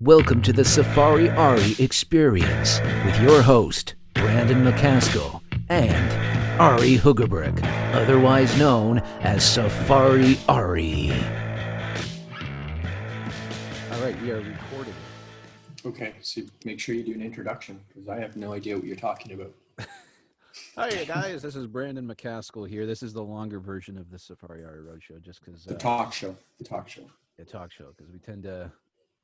Welcome to the Safari Arie Experience with your host, Brandon McCaskill and Arie Hugerbrick, otherwise known as Safari Arie. All right, we are recording. Okay, so make sure you do an introduction because I have no idea what you're talking about. Hi guys, this is Brandon McCaskill here. This is the longer version of the Safari Arie Roadshow, just because The talk show. the talk show, because we tend to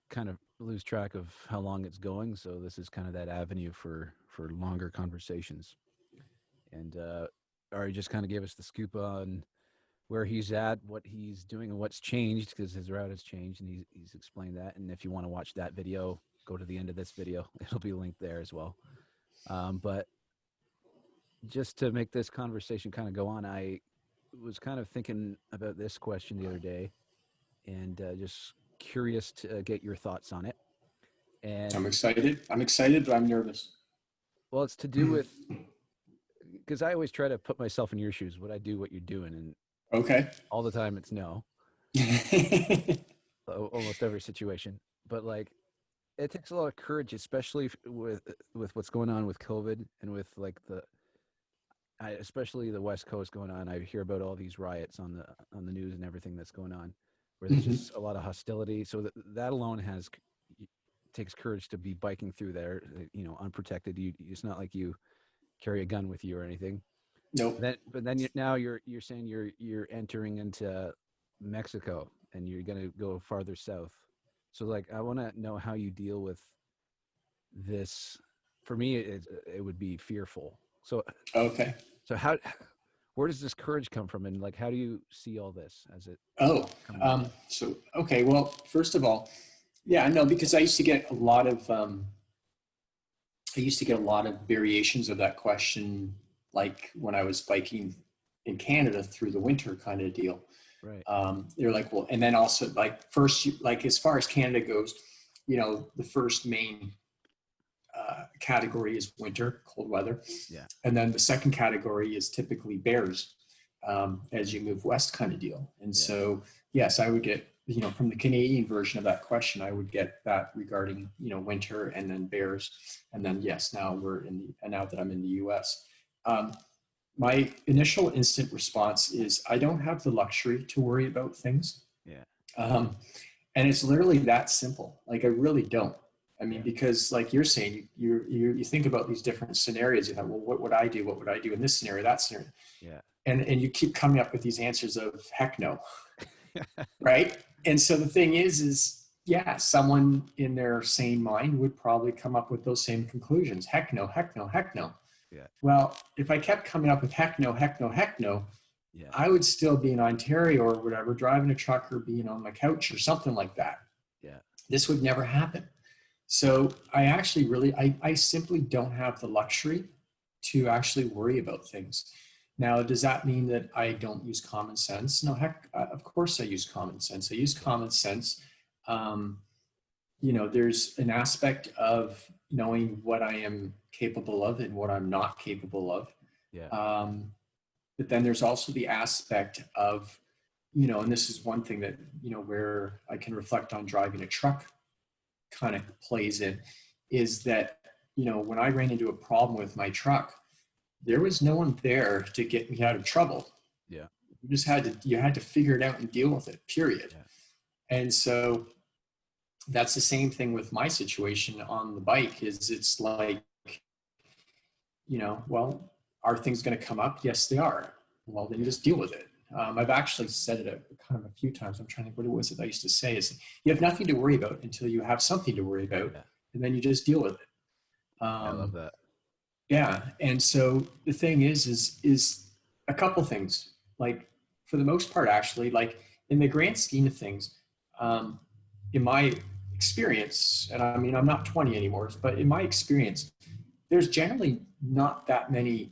kind of lose track of how long it's going. So this is kind of that avenue for longer conversations. And Arie just kind of gave us the scoop on where he's at, what he's doing, and what's changed, because his route has changed, and he's explained that. And if you want to watch that video, go to the end of this video. It'll be linked there as well. But just to make this conversation kind of go on, I was kind of thinking about this question the other day, and just curious to get your thoughts on it. And I'm excited, but I'm nervous. Well, it's to do with, because I always try to put myself in your shoes. Would I do what you're doing? And Okay. all the time it's no. Almost every situation. But like, it takes a lot of courage, especially with what's going on with COVID and with like especially the West Coast going on. I hear about all these riots on the news and everything that's going on, where there's just a lot of hostility. So that alone takes courage to be biking through there, unprotected. It's not like you carry a gun with you or anything. Nope. But then now you're saying you're entering into Mexico and you're going to go farther south. So like, I want to know how you deal with this. For me, it would be fearful. So okay. So where does this courage come from, and like, how do you see all this as it? Okay. Well, first of all, yeah, no, because I used to get a lot of variations of that question, like when I was biking in Canada through the winter kind of deal. Right. They're like, well, and then also like first, like as far as Canada goes, the first main category is winter, cold weather. Yeah. And then the second category is typically bears as you move west kind of deal. And so, yes, I would get, from the Canadian version of that question, I would get that regarding, winter and then bears. And then, yes, now now that I'm in the US. My initial instant response is I don't have the luxury to worry about things. Yeah. And it's literally that simple. Like I really don't. I mean, because like you're saying, you think about these different scenarios. You thought, well, what would I do? What would I do in this scenario, that scenario? Yeah. And you keep coming up with these answers of heck no, right? And so the thing is, yeah, someone in their sane mind would probably come up with those same conclusions. Heck no, heck no, heck no. Yeah. Well, if I kept coming up with heck no, heck no, heck no, yeah, I would still be in Ontario or whatever, driving a truck or being on my couch or something like that. Yeah. This would never happen. So I actually I simply don't have the luxury to actually worry about things. Now, does that mean that I don't use common sense? No, heck, of course I use common sense. I use common sense. There's an aspect of knowing what I am capable of and what I'm not capable of. Yeah. But then there's also the aspect of, and this is one thing that, where I can reflect on driving a truck kind of plays in, is that, when I ran into a problem with my truck, there was no one there to get me out of trouble. Yeah. You had to figure it out and deal with it, period. Yeah. And so that's the same thing with my situation on the bike is it's like, well, are things going to come up? Yes, they are. Well, then you just deal with it. I've actually said it kind of a few times. I'm trying to think, what was it I used to say is you have nothing to worry about until you have something to worry about, and then you just deal with it. I love that. Yeah. And so the thing is a couple things, like for the most part, actually, like in the grand scheme of things, in my experience, and I mean, I'm not 20 anymore, but in my experience, there's generally not that many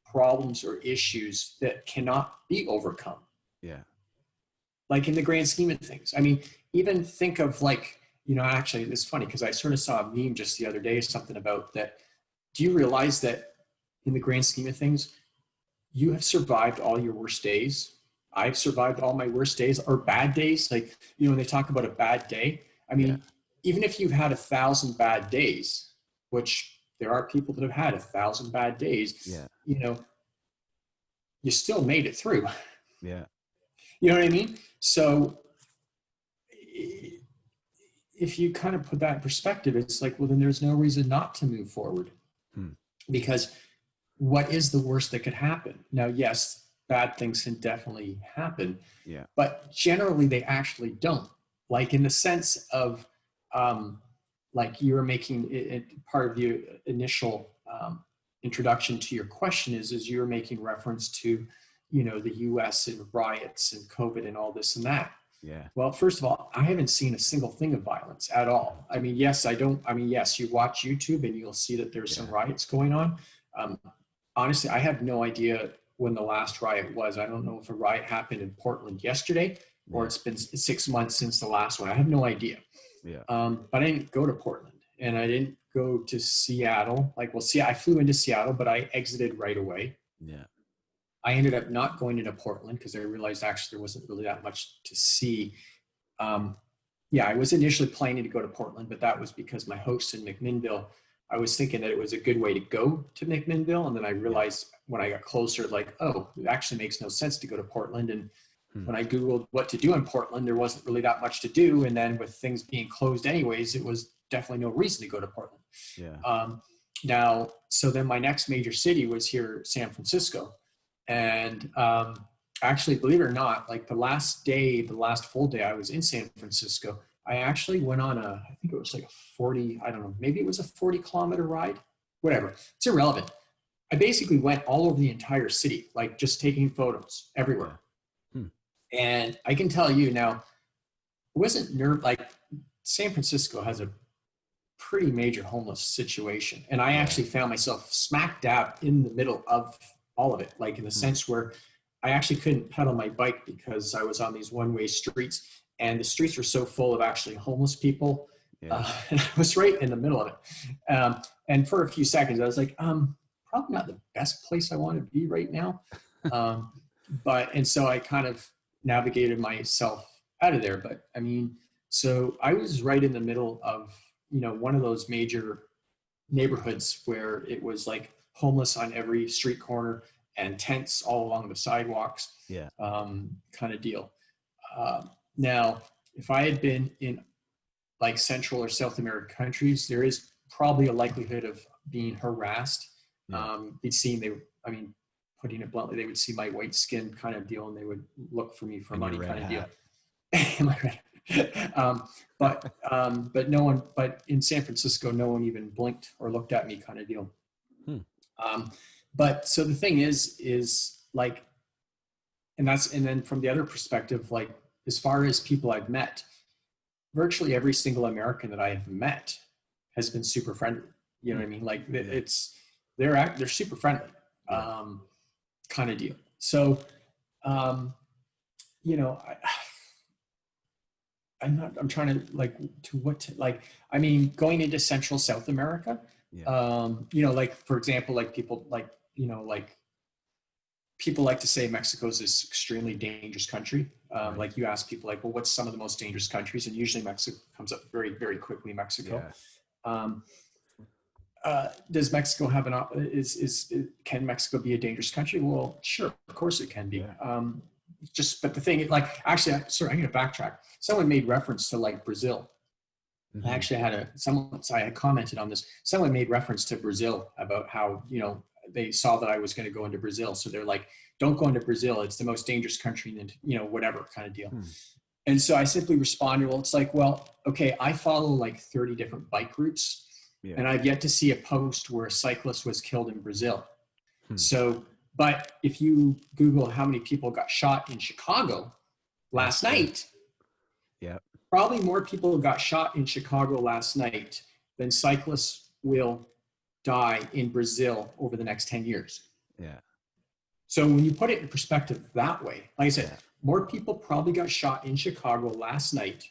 problems or issues that cannot be overcome. Yeah. Like in the grand scheme of things. I mean, even think of like, actually it's funny because I sort of saw a meme just the other day, something about that. Do you realize that in the grand scheme of things, you have survived all your worst days? I've survived all my worst days or bad days. Like, when they talk about a bad day, I mean, even if you've had 1,000 bad days, which there are people that have had 1,000 bad days, Yeah. you know, you still made it through. Yeah. You know what I mean? So if you kind of put that in perspective, it's like, well, then there's no reason not to move forward. Because what is the worst that could happen? Now, yes, bad things can definitely happen, Yeah. but generally they actually don't. Like in the sense of, like you were making it, part of the initial introduction to your question is you were making reference to, you know, the US and riots and COVID and all this and that. Yeah. Well, first of all, I haven't seen a single thing of violence at all. I mean, yes, yes, you watch YouTube and you'll see that there's some riots going on. Honestly, I have no idea when the last riot was. I don't know if a riot happened in Portland yesterday or it's been 6 months since the last one. I have no idea. Yeah. But I didn't go to Portland and I didn't go to Seattle. Like, well, see, I flew into Seattle, but I exited right away. Yeah. I ended up not going into Portland because I realized actually there wasn't really that much to see. Yeah, I was initially planning to go to Portland, but that was because my host in McMinnville, I was thinking that it was a good way to go to McMinnville. And then I realized when I got closer, like, oh, it actually makes no sense to go to Portland. And when I Googled what to do in Portland, there wasn't really that much to do. And then with things being closed anyways, it was definitely no reason to go to Portland. Yeah. Now, so then my next major city was here, San Francisco. And actually, believe it or not, like the last full day I was in San Francisco, I actually went on I think it was like a 40, I don't know, maybe it was a 40-kilometer ride, whatever. It's irrelevant. I basically went all over the entire city, like just taking photos everywhere. And I can tell you now, it wasn't like San Francisco has a pretty major homeless situation. And I actually found myself smack dab in the middle of all of it, like in the sense where I actually couldn't pedal my bike because I was on these one-way streets and the streets were so full of actually homeless people. And I was right in the middle of it. And for a few seconds, I was like, probably not the best place I want to be right now. And so I kind of navigated myself out of there. But I mean, so I was right in the middle of, you know, one of those major neighborhoods where it was like homeless on every street corner and tents all along the sidewalks, kind of deal. Now, if I had been in like Central or South American countries, there is probably a likelihood of being harassed. They'd seen, putting it bluntly, they would see my white skin kind of deal and they would look for me for money kind of deal. Am I right? But no one, but in San Francisco, no one even blinked or looked at me kind of deal. But so the thing is like, and then from the other perspective, like as far as people I've met, virtually every single American that I have met has been super friendly. You know what I mean? Like they're super friendly, kind of deal. So, you know, I'm trying to going into Central South America, you know, like, for example, like people like, you know, like people like to say Mexico is this extremely dangerous country. Like you ask people like, well, what's some of the most dangerous countries? And usually Mexico comes up very, very quickly, Mexico. Does Mexico have can Mexico be a dangerous country? Well, sure, of course it can be. But the thing, like, actually, I'm going to backtrack. Someone made reference to like Brazil. I actually I had commented on this. Someone made reference to Brazil about how, you know, they saw that I was going to go into Brazil. So they're like, don't go into Brazil. It's the most dangerous country, and, you know, whatever kind of deal. And so I simply responded, well, it's like, well, okay, I follow like 30 different bike routes and I've yet to see a post where a cyclist was killed in Brazil. So, but if you Google how many people got shot in Chicago last night, probably more people got shot in Chicago last night than cyclists will die in Brazil over the next 10 years. So when you put it in perspective that way, like I said, more people probably got shot in Chicago last night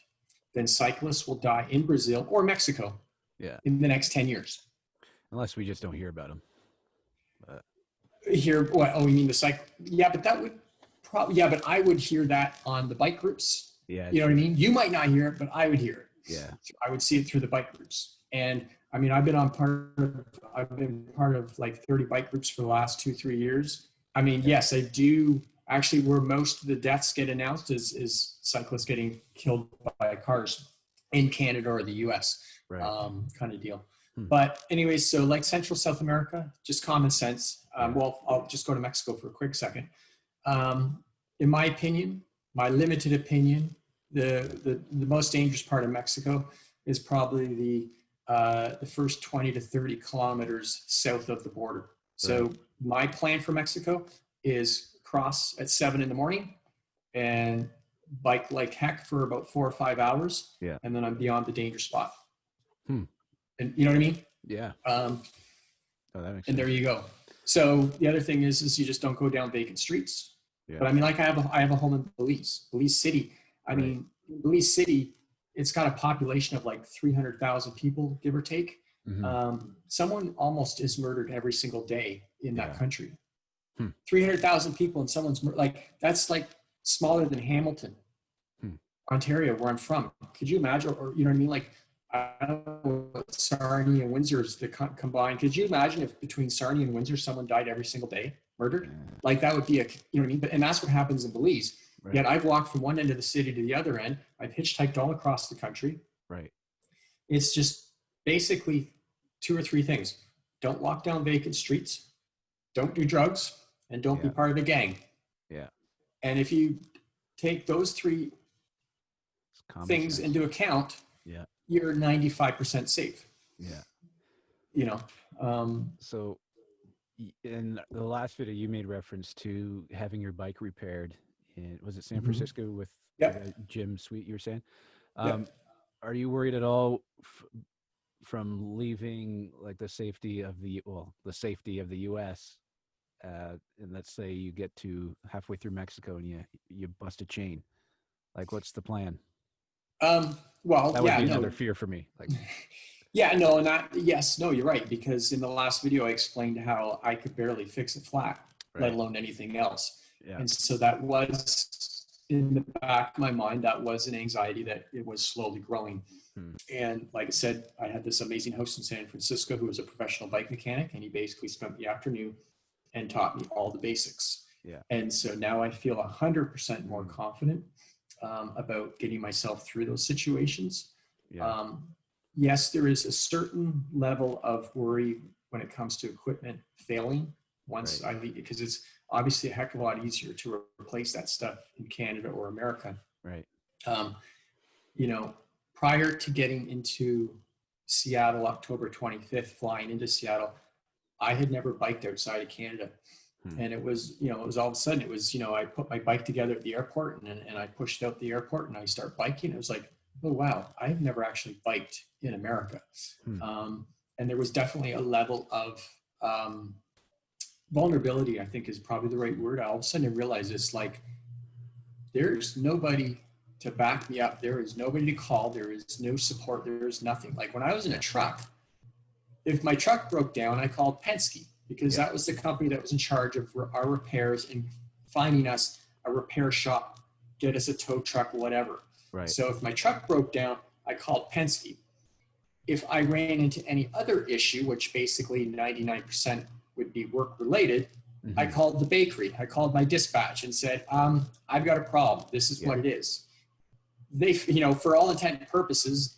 than cyclists will die in Brazil or Mexico in the next 10 years. Unless we just don't hear about them. Hear what? Oh, you mean the cycle? Yeah, but that would probably, but I would hear that on the bike groups. You know what I mean? You might not hear it, but I would hear it Yeah. I would see it through the bike groups. And I mean, I've been part of like 30 bike groups for the last 2-3 years. I mean, yes, I do actually, where most of the deaths get announced is cyclists getting killed by cars in Canada or the US, Right. kind of deal. But anyways, so like Central South America, just common sense. Well, I'll just go to Mexico for a quick second. In my opinion, my limited opinion, the most dangerous part of Mexico is probably the first 20 to 30 kilometers south of the border. So my plan for Mexico is cross at 7 a.m. and bike like heck for about 4 or 5 hours. Yeah. And then I'm beyond the danger spot. And you know what I mean? Yeah. Oh, that makes and sense. there you go. So the other thing is you just don't go down vacant streets. Yeah. But I mean, like I have a home in Belize City. I mean, Belize City, it's got a population of like 300,000 people, give or take. Someone almost is murdered every single day in that country. 300,000 people and someone's like, that's like smaller than Hamilton, Ontario, where I'm from. Could you imagine? Or you know what I mean? Like, I don't know what Sarnia and Windsor is combined. Could you imagine if between Sarnia and Windsor, someone died every single day, murdered? Like that would be you know what I mean? And that's what happens in Belize. Right. Yet I've walked from one end of the city to the other end. I've hitchhiked all across the country. Right. It's just basically 2 or 3 things. Don't walk down vacant streets. Don't do drugs. And don't be part of a gang. Yeah. And if you take those 3 things into account, you're 95% safe. Yeah. You know. So in the last video, you made reference to having your bike repaired in, was it San Francisco with Jim Sweet, you were saying? Are you worried at all from leaving like the safety of the US? And let's say you get to halfway through Mexico and you bust a chain. Like, what's the plan? Well, that would be another fear for me. Like, you're right. Because in the last video, I explained how I could barely fix a flat, let alone anything else. Yeah. And so that was in the back of my mind, that was an anxiety that it was slowly growing. And like I said, I had this amazing host in San Francisco who was a professional bike mechanic, and he basically spent the afternoon and taught me all the basics. Yeah. And so now I feel 100% more confident about getting myself through those situations. Yeah. Yes, there is a certain level of worry when it comes to equipment failing once because it's obviously a heck of a lot easier to replace that stuff in Canada or America. Right. You know, prior to getting into Seattle, October 25th, flying into Seattle, I had never biked outside of Canada. And it was, you know, it was all of a sudden, it was, you know, I put my bike together at the airport and I pushed out the airport and I start biking. It was like, oh, wow, I've never actually biked in America. And there was definitely a level of vulnerability, I think is probably the right word. All of a sudden I realized it's like, there's nobody to back me up. There is nobody to call. There is no support. There is nothing. Like when I was in a truck, if my truck broke down, I called Penske because that was the company that was in charge of our repairs and finding us a repair shop, get us a tow truck, whatever. Right. So if my truck broke down, I called Penske. If I ran into any other issue, which basically 99% would be work related, I called the bakery. I called my dispatch and said, I've got a problem. This is what it is. They, you know, for all intent and purposes,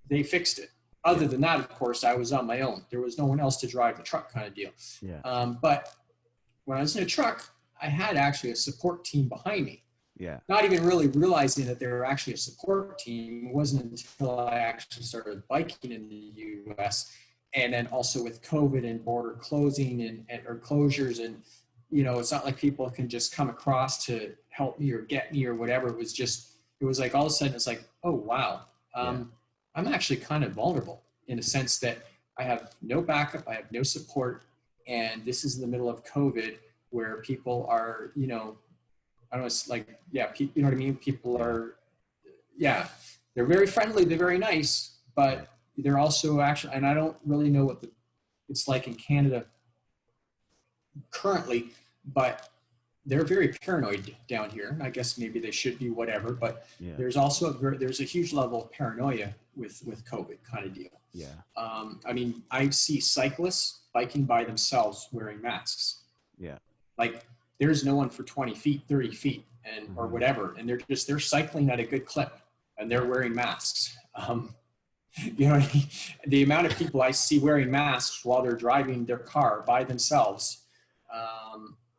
they fixed it. Other than that, of course, I was on my own. There was no one else to drive the truck kind of deal. Yeah. But when I was in a truck, I had actually a support team behind me. Yeah. Not even really realizing that they were actually a support team. It wasn't until I actually started biking in the U.S. And then also with COVID and border closing or closures. And, you know, it's not like people can just come across to help me or get me or whatever. It was like all of a sudden it's like, oh, wow. I'm actually kind of vulnerable in a sense that I have no backup, I have no support, and this is in the middle of COVID where people are, you know, I don't know, it's like, you know what I mean? People are, they're very friendly, they're very nice, but they're also actually, and I don't really know what it's like in Canada currently, but they're very paranoid down here. I guess maybe they should be, whatever, but there's also there's a huge level of paranoia with COVID kind of deal. Yeah. I mean, I see cyclists biking by themselves wearing masks. Yeah. Like there's no one for 20 feet, 30 feet and, or whatever. And they're cycling at a good clip and they're wearing masks. You know what I mean? The amount of people I see wearing masks while they're driving their car by themselves,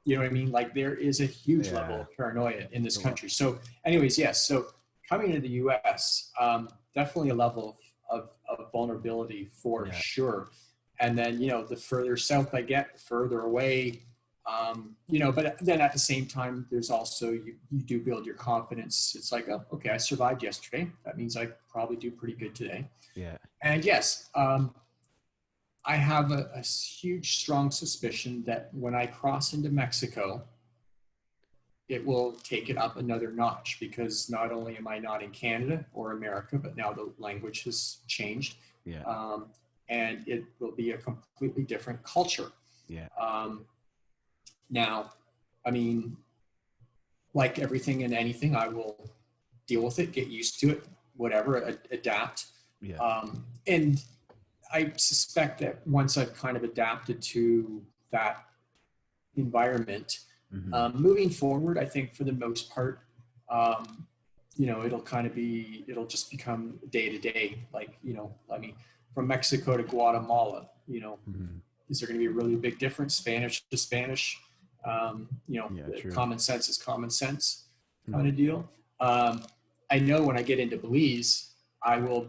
you know what I mean? Like there is a huge level of paranoia in this country. So anyways, yes. So coming to the US, definitely a level of vulnerability for sure. And then, you know, the further south I get, the further away, you know, but then at the same time, there's also, you do build your confidence. It's like, oh, okay, I survived yesterday. That means I probably do pretty good today. Yeah. And yes, I have a huge, strong suspicion that when I cross into Mexico, it will take it up another notch because not only am I not in Canada or America, but now the language has changed. Yeah. And it will be a completely different culture. Yeah. Now, I mean, like everything and anything, I will deal with it, get used to it, whatever, adapt. Yeah. And I suspect that once I've kind of adapted to that environment, moving forward, I think for the most part, you know, it'll just become day to day. Like, you know, I mean, from Mexico to Guatemala, you know, is there going to be a really big difference? Spanish to Spanish, you know, common sense is common sense kind of deal. I know when I get into Belize, I know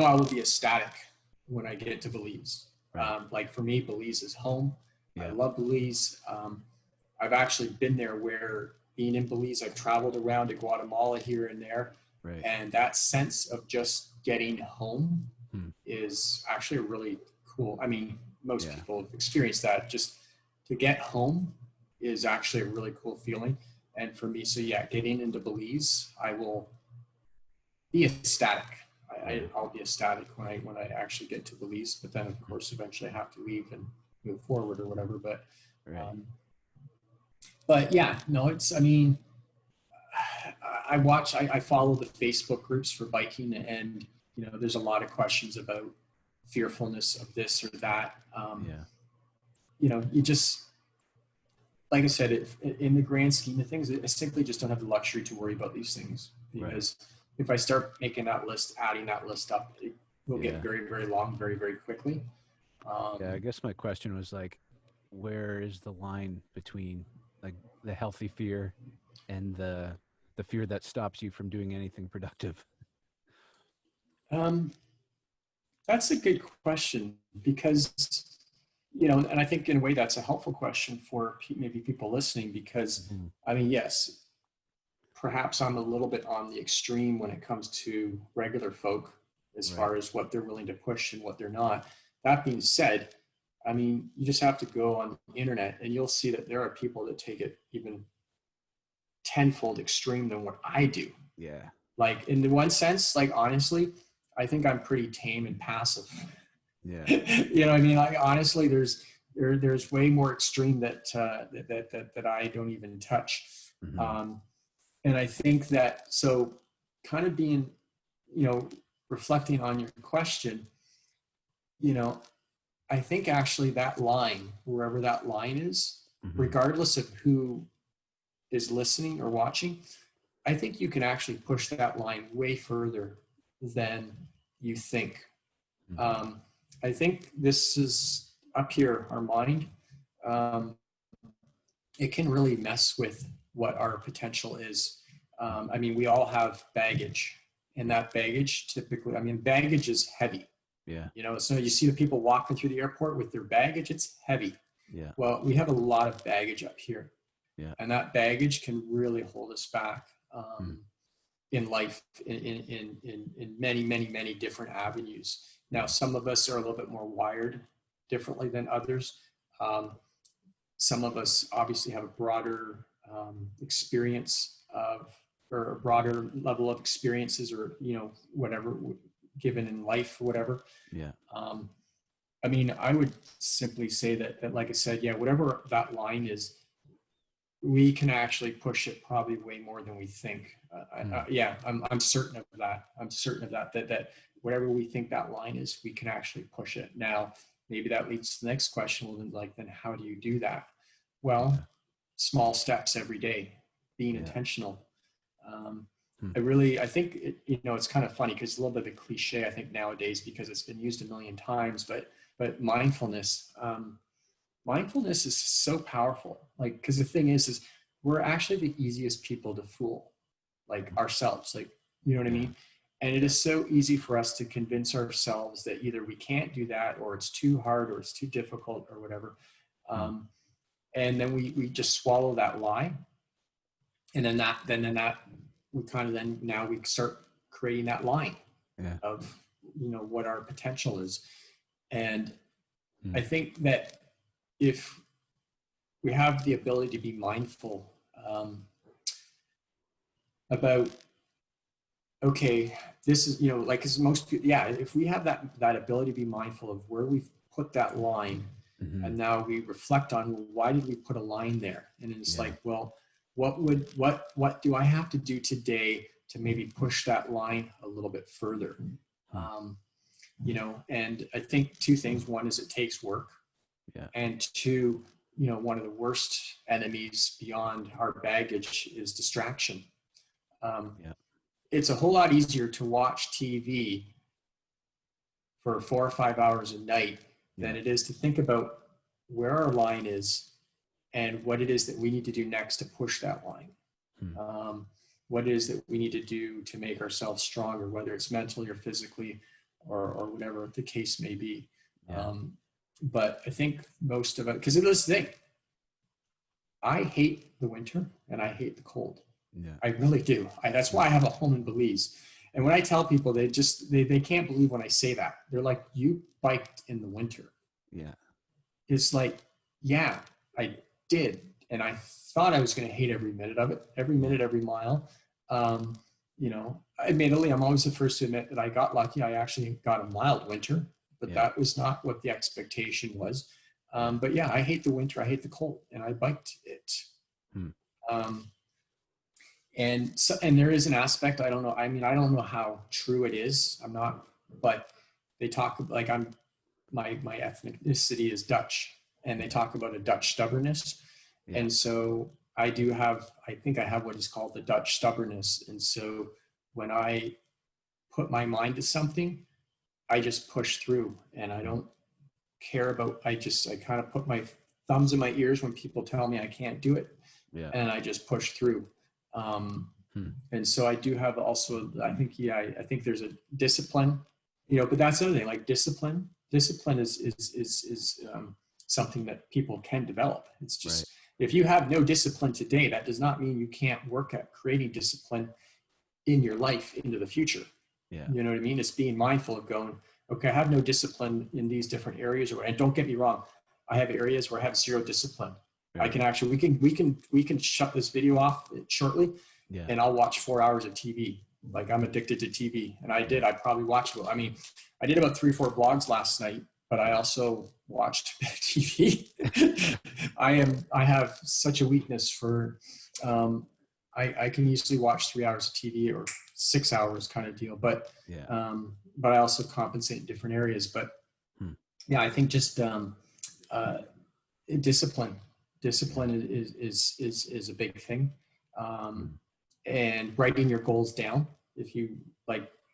I will be ecstatic when I get to Belize. Right. Like for me, Belize is home. Yeah. I love Belize. I've actually been there where being in Belize, I've traveled around to Guatemala here and there. Right. And that sense of just getting home is actually really cool. I mean, most people have experienced that. Just to get home is actually a really cool feeling. And for me, so yeah, getting into Belize, I will be ecstatic. I'll be ecstatic when I actually get to Belize, but then of course eventually I have to leave and move forward or whatever. But yeah, no, it's, I mean, I follow the Facebook groups for biking, and you know, there's a lot of questions about fearfulness of this or that. You know, you just, like I said, in the grand scheme of things, I simply just don't have the luxury to worry about these things, because if I start making that list, adding that list up, it will get very, very long, very, very quickly. Yeah, I guess my question was like, where is the line between like the healthy fear and the fear that stops you from doing anything productive? That's a good question, because, you know, and I think in a way that's a helpful question for maybe people listening, because I mean, yes, perhaps I'm a little bit on the extreme when it comes to regular folk as far as what they're willing to push and what they're not. That being said, I mean, you just have to go on the internet and you'll see that there are people that take it even tenfold extreme than what I do. Yeah. Like in the one sense, like honestly, I think I'm pretty tame and passive. Yeah. You know what I mean? Like honestly, there's way more extreme that I don't even touch. And I think that, so kind of being, you know, reflecting on your question, you know, I think actually that line, wherever that line is, regardless of who is listening or watching, I think you can actually push that line way further than you think. I think this is up here, our mind. It can really mess with what our potential is. I mean, we all have baggage, and that baggage typically, I mean, baggage is heavy. Yeah. You know, so you see the people walking through the airport with their baggage, it's heavy. Yeah. Well, we have a lot of baggage up here. Yeah. And that baggage can really hold us back in life in many, many, many different avenues. Now, some of us are a little bit more wired differently than others. Some of us obviously have a broader experience of, or a broader level of experiences, or, you know, whatever given in life, whatever. Yeah. I mean, I would simply say that like I said, yeah, whatever that line is, we can actually push it probably way more than we think. I'm certain of that. I'm certain of that whatever we think that line is, we can actually push it. Now, maybe that leads to the next question. Well, then how do you do that? Well, small steps every day, being intentional. I think it's kind of funny because it's a little bit of a cliche, I think, nowadays, because it's been used a million times, but mindfulness is so powerful. Like, because the thing is we're actually the easiest people to fool, like ourselves, like, you know what I mean? And it is so easy for us to convince ourselves that either we can't do that, or it's too hard, or it's too difficult, or whatever. And then we just swallow that lie. And then now we start creating that line of, what our potential is. And I think that if we have the ability to be mindful about, okay, this is, like, because most people, if we have that ability to be mindful of where we've put that line, and now we reflect on, well, why did we put a line there? And it's like, well, what do I have to do today to maybe push that line a little bit further? And I think two things. One is it takes work. And two, one of the worst enemies beyond our baggage is distraction. It's a whole lot easier to watch TV for 4 or 5 hours a night than it is to think about where our line is and what it is that we need to do next to push that line. What it is that we need to do to make ourselves stronger, whether it's mentally or physically or whatever the case may be. But I think most of it, because of this thing, I hate the winter and I hate the cold. I really do. That's why I have a home in Belize. And when I tell people, they can't believe when I say that. They're like, you biked in the winter. It's like, yeah, I did. And I thought I was going to hate every minute of it, every minute, every mile. Admittedly, I'm always the first to admit that I got lucky. I actually got a mild winter, but that was not what the expectation was. But yeah, I hate the winter. I hate the cold, and I biked it. And there is an aspect, I don't know. I mean, I don't know how true it is. I'm not, but they talk like my ethnicity is Dutch, and they talk about a Dutch stubbornness. And so I think I have what is called the Dutch stubbornness. And so when I put my mind to something, I just push through, and I don't care about, I kind of put my thumbs in my ears when people tell me I can't do it. And I just push through. And so I do have also, I think there's a discipline, but that's the other thing, like discipline is something that people can develop. It's just, if you have no discipline today, that does not mean you can't work at creating discipline in your life into the future. You know what I mean? It's being mindful of going, okay, I have no discipline in these different areas, and don't get me wrong, I have areas where I have zero discipline. I can actually, we can shut this video off shortly, and I'll watch 4 hours of TV. Like, I'm addicted to TV, and I probably watched, I did about 3 or 4 blogs last night, but I also watched TV. I have such a weakness for, I can easily watch 3 hours of TV or 6 hours kind of deal, but I also compensate in different areas. But I think just discipline is a big thing. And writing your goals down. If you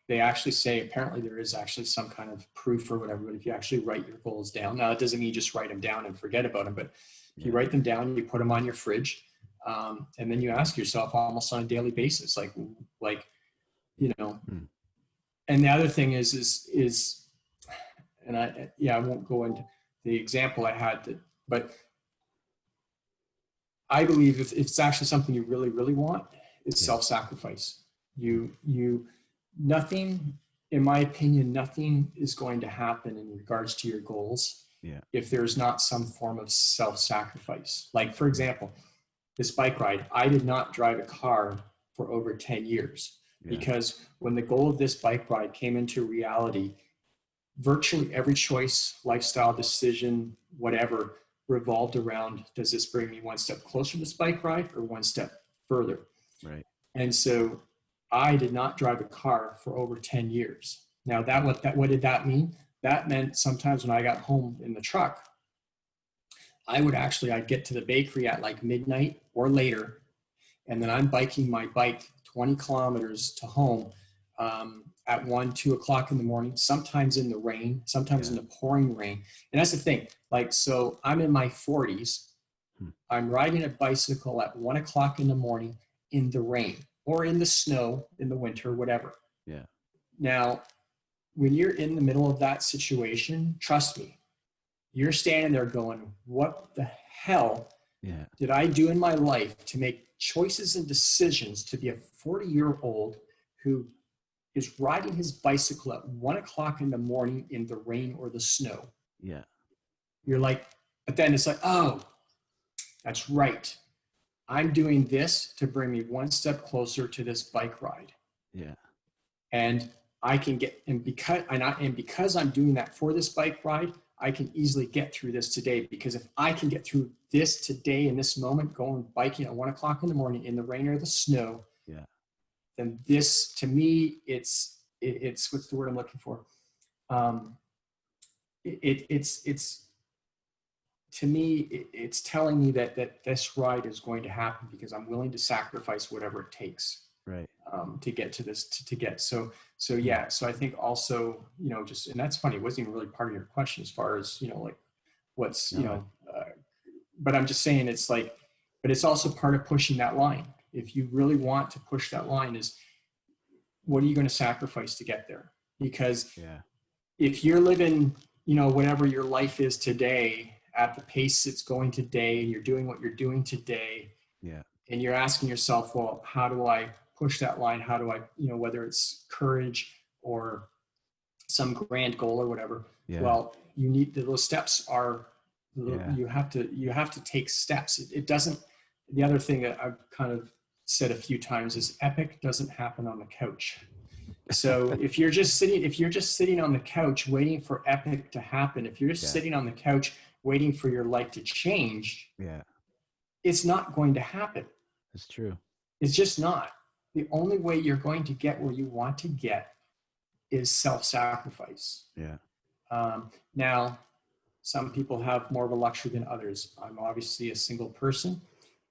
they actually say, apparently there is actually some kind of proof or whatever, but if you actually write your goals down, now it doesn't mean you just write them down and forget about them, but if you write them down, you put them on your fridge, and then you ask yourself almost on a daily basis, and the other thing is, and I won't go into the example I had, but I believe if it's actually something you really, really want, it's self-sacrifice. Nothing, in my opinion, nothing is going to happen in regards to your goals if there's not some form of self-sacrifice. Like, for example, this bike ride, I did not drive a car for over 10 years because when the goal of this bike ride came into reality, virtually every choice, lifestyle decision, whatever, revolved around, does this bring me one step closer to this bike ride or one step further? Right. And so I did not drive a car for over 10 years. Now what did that mean? That meant sometimes when I got home in the truck, I'd get to the bakery at like midnight or later. And then I'm biking my bike 20 kilometers to home at 1, 2 o'clock in the morning, sometimes in the rain, sometimes in the pouring rain. And that's the thing. Like, so I'm in my 40s. I'm riding a bicycle at 1 o'clock in the morning in the rain or in the snow in the winter, whatever. Yeah. Now, when you're in the middle of that situation, trust me, you're standing there going, what the hell did I do in my life to make choices and decisions to be a 40-year-old who is riding his bicycle at 1 o'clock in the morning in the rain or the snow? Yeah. You're like, but then it's like, oh, that's right. I'm doing this to bring me one step closer to this bike ride. Yeah. And I can get, and because I'm doing that for this bike ride, I can easily get through this today. Because if I can get through this today in this moment, going biking at 1 o'clock in the morning in the rain or the snow, then this, to me, it's what's the word I'm looking for? To me, it's telling me that this ride is going to happen because I'm willing to sacrifice whatever it takes. Right. To get to this, to get. So yeah. So I think also, just, and that's funny, it wasn't even really part of your question as far as, like what's, but I'm just saying it's like, but it's also part of pushing that line. If you really want to push that line, is what are you going to sacrifice to get there? Because if you're living, whatever your life is today at the pace it's going today, and you're doing what you're doing today, and you're asking yourself, well, how do I push that line? How do I, whether it's courage or some grand goal or whatever, well, you need, those steps are, you have to take steps. It doesn't, the other thing that I've kind of said a few times is epic doesn't happen on the couch. So if you're just sitting on the couch waiting for epic to happen, if you're just sitting on the couch waiting for your life to change, it's not going to happen. That's true. It's just not. The only way you're going to get where you want to get is self-sacrifice. Now, some people have more of a luxury than others. I'm obviously a single person.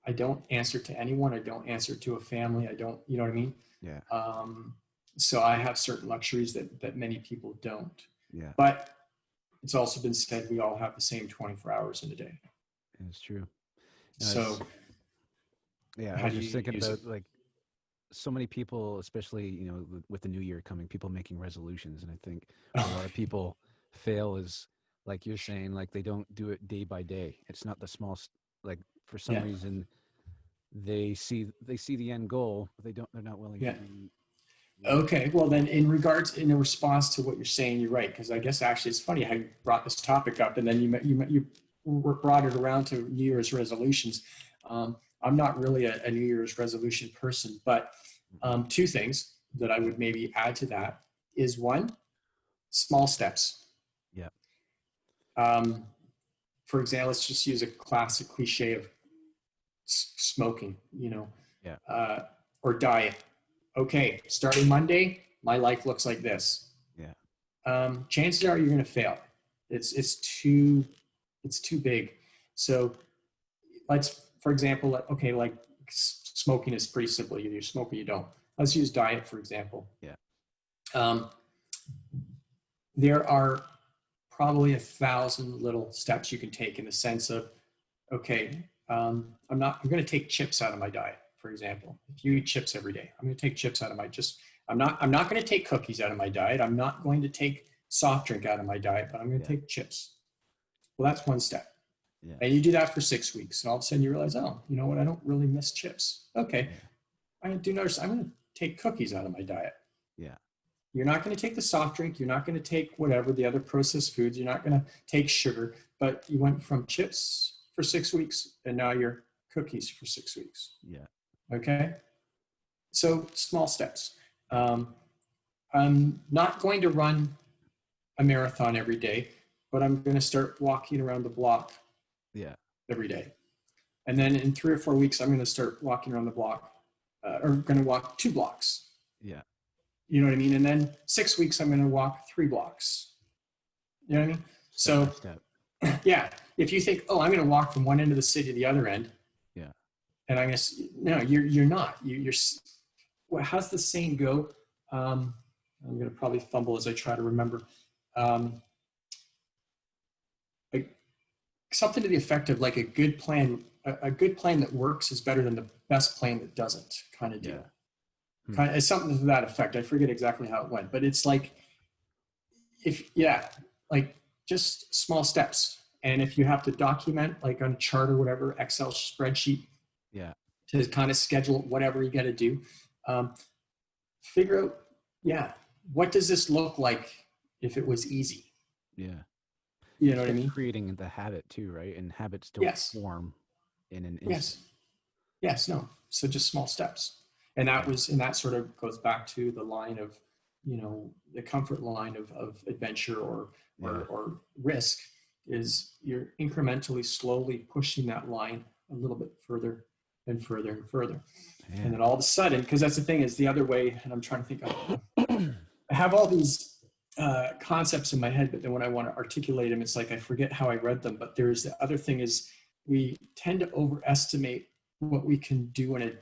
I don't answer to anyone. I don't answer to a family. I don't, you know what I mean? So I have certain luxuries that many people don't. But it's also been said we all have the same 24 hours in a day. It's true. So I was just thinking about like so many people, especially, with the new year coming, people making resolutions. And I think a lot of people fail is, like you're saying, like they don't do it day by day. It's not the small, like for some reason they see the end goal, but they're not willing to be. Okay. Well, then in response to what you're saying, you're right. Because I guess actually it's funny how you brought this topic up and then you brought it around to New Year's resolutions. I'm not really a New Year's resolution person, but two things that I would maybe add to that is one, small steps. For example, let's just use a classic cliche of smoking, or diet. Okay, starting Monday, my life looks like this. Chances are you're going to fail. It's too big. So for example, okay, like smoking is pretty simple. Either you smoke or you don't. Let's use diet, for example. There are probably 1,000 little steps you can take in the sense of, okay, I'm going to take chips out of my diet, for example. If you eat chips every day, I'm going to take chips out of I'm not going to take cookies out of my diet. I'm not going to take soft drink out of my diet, but I'm going to take chips. Well, that's one step. And you do that for 6 weeks, and all of a sudden you realize, oh, you know what? I don't really miss chips. Okay. I do notice I'm going to take cookies out of my diet. You're not going to take the soft drink. You're not going to take whatever, the other processed foods. You're not going to take sugar, but you went from chips for 6 weeks and now you're cookies for 6 weeks. Okay. So small steps. I'm not going to run a marathon every day, but I'm going to start walking around the block Yeah. every day. And then in 3 or 4 weeks, I'm going to start walking around the block, or going to walk 2 blocks. Yeah. You know what I mean? And then 6 weeks, I'm going to walk 3 blocks. You know what I mean? Step by So step. yeah, if you think, oh, I'm going to walk from one end of the city to the other end. Yeah. And I guess, no, you're not. You're well, how's the saying go? I'm going to probably fumble as I try to remember. Like something to the effect of like a good plan that works is better than the best plan that doesn't, kind of deal. Yeah. Kind of, it's something to that effect. I forget exactly how it went, but it's like, like just small steps. And if you have to document like on a chart or whatever, Excel spreadsheet, Yeah. to kind of schedule whatever you got to do, figure out, what does this look like if it was easy? Yeah. You know what I mean? Creating the habit too, right? And habits don't form in an instant. Yes. No. So just small steps. And that sort of goes back to the line of, the comfort line of adventure or risk is you're incrementally, slowly pushing that line a little bit further and further and further. Yeah. And then all of a sudden, because that's the thing is the other way, and I'm trying to think of, I have all these concepts in my head, but then when I want to articulate them, it's like I forget how I read them. But there's the other thing is we tend to overestimate what we can do in a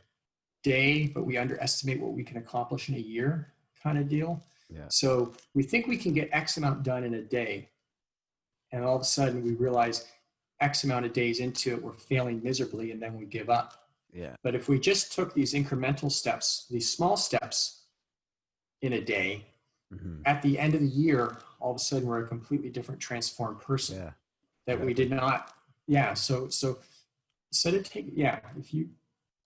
day, but we underestimate what we can accomplish in a year, kind of deal. Yeah. So we think we can get X amount done in a day, and all of a sudden we realize X amount of days into it, we're failing miserably, and then we give up. Yeah. But if we just took these incremental steps, these small steps in a day, at the end of the year, all of a sudden we're a completely different transformed person. Yeah. That we did not. Yeah. So instead of if you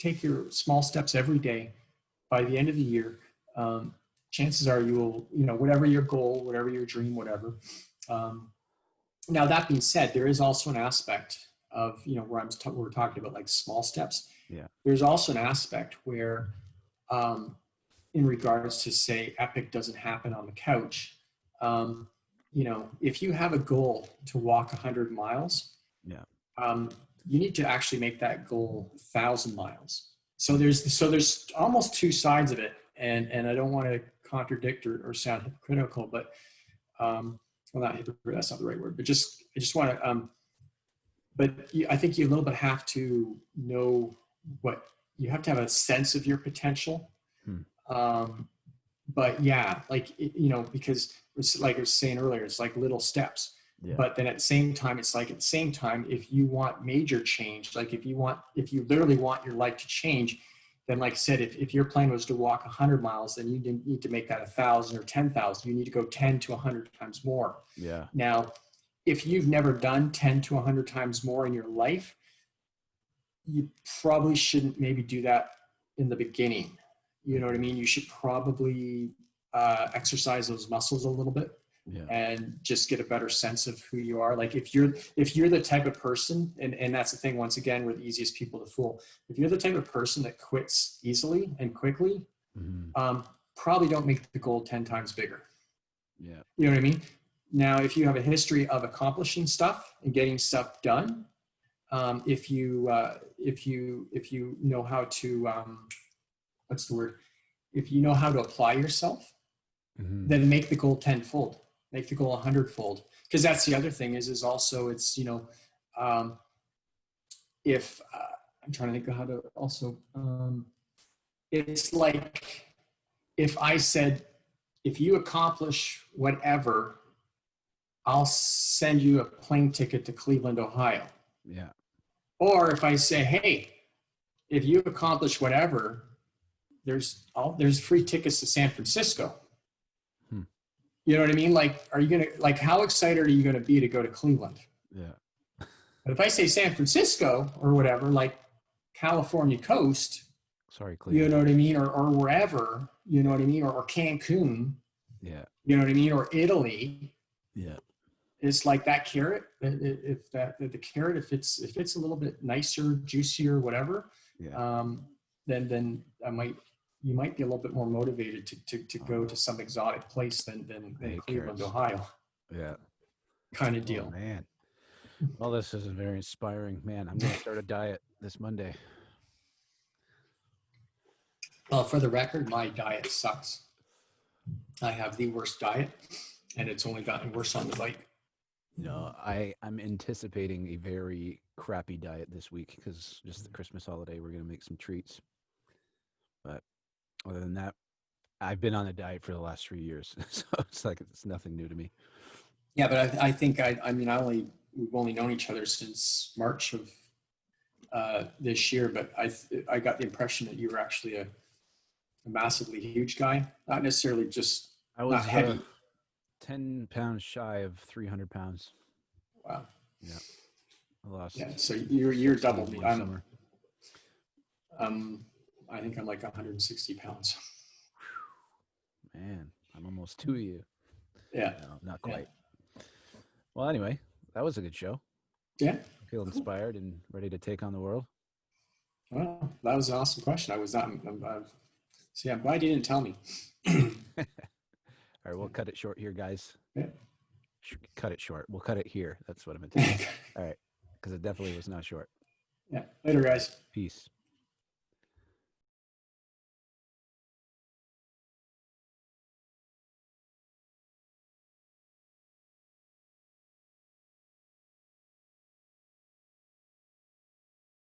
take your small steps every day, by the end of the year, chances are you will, whatever your goal, whatever your dream, whatever. Now that being said, there is also an aspect of, where we're talking about like small steps. Yeah. There's also an aspect where, in regards to say epic doesn't happen on the couch. If you have a goal to walk 100 miles, you need to actually make that goal 1,000 miles. So there's almost 2 sides of it. And I don't want to contradict or sound hypocritical, but, not hypocrite, that's not the right word, but I just want to, I think you a little bit have to know you have to have a sense of your potential. But yeah, because it's like I was saying earlier, it's like little steps. Yeah. But then at the same time, if you want major change, like if you literally want your life to change, then like I said, if your plan was to walk 100 miles, then you didn't need to make that 1,000 or 10,000. You need to go 10 to 100 times more. Yeah. Now, if you've never done 10 to 100 times more in your life, you probably shouldn't maybe do that in the beginning. You know what I mean? You should probably exercise those muscles a little bit. Yeah. And just get a better sense of who you are. Like if you're the type of person, and that's the thing, once again, we're the easiest people to fool. If you're the type of person that quits easily and quickly, probably don't make the goal 10 times bigger. Yeah. You know what I mean? Now, if you have a history of accomplishing stuff and getting stuff done, if you know how to, what's the word? If you know how to apply yourself, then make the goal 10-fold. Make the goal 100-fold. Because that's the other thing is also it's, if I'm trying to think of how to also, it's like if I said, if you accomplish whatever, I'll send you a plane ticket to Cleveland, Ohio. Yeah. Or if I say, hey, if you accomplish whatever, there's free tickets to San Francisco. You know what I mean? Like, how excited are you going to be to go to Cleveland? Yeah. But if I say San Francisco or whatever, like California coast, sorry, Cleveland. You know what I mean? Or wherever, you know what I mean? Or Cancun. Yeah. You know what I mean? Or Italy. Yeah. It's like that carrot. If the carrot, if it's a little bit nicer, juicier, whatever, then you might be a little bit more motivated to go to some exotic place than Cleveland, Ohio. Yeah. Kind of deal. Oh, man. Well, this is very inspiring, man. I'm going to start a diet this Monday. Well, for the record, my diet sucks. I have the worst diet, and it's only gotten worse on the bike. No, I'm anticipating a very crappy diet this week because just the Christmas holiday, we're going to make some treats. But other than that, I've been on a diet for the last 3 years, so it's like it's nothing new to me. Yeah, but I think we've only known each other since March of this year, but I got the impression that you were actually a massively huge guy, not necessarily just I not was heavy. 10 pounds shy of 300 pounds. Wow. Yeah, I lost. Yeah, so you're double me. One summer. I think I'm like 160 pounds. Man, I'm almost 2 of you. Yeah. No, not quite. Yeah. Well, anyway, that was a good show. Yeah. I feel inspired and ready to take on the world. Well, that was an awesome question. I was not. See, I'm glad you didn't tell me. All right, we'll cut it short here, guys. Yeah. Cut it short. We'll cut it here. That's what I meant to say. All right, because it definitely was not short. Yeah. Later, guys. Peace.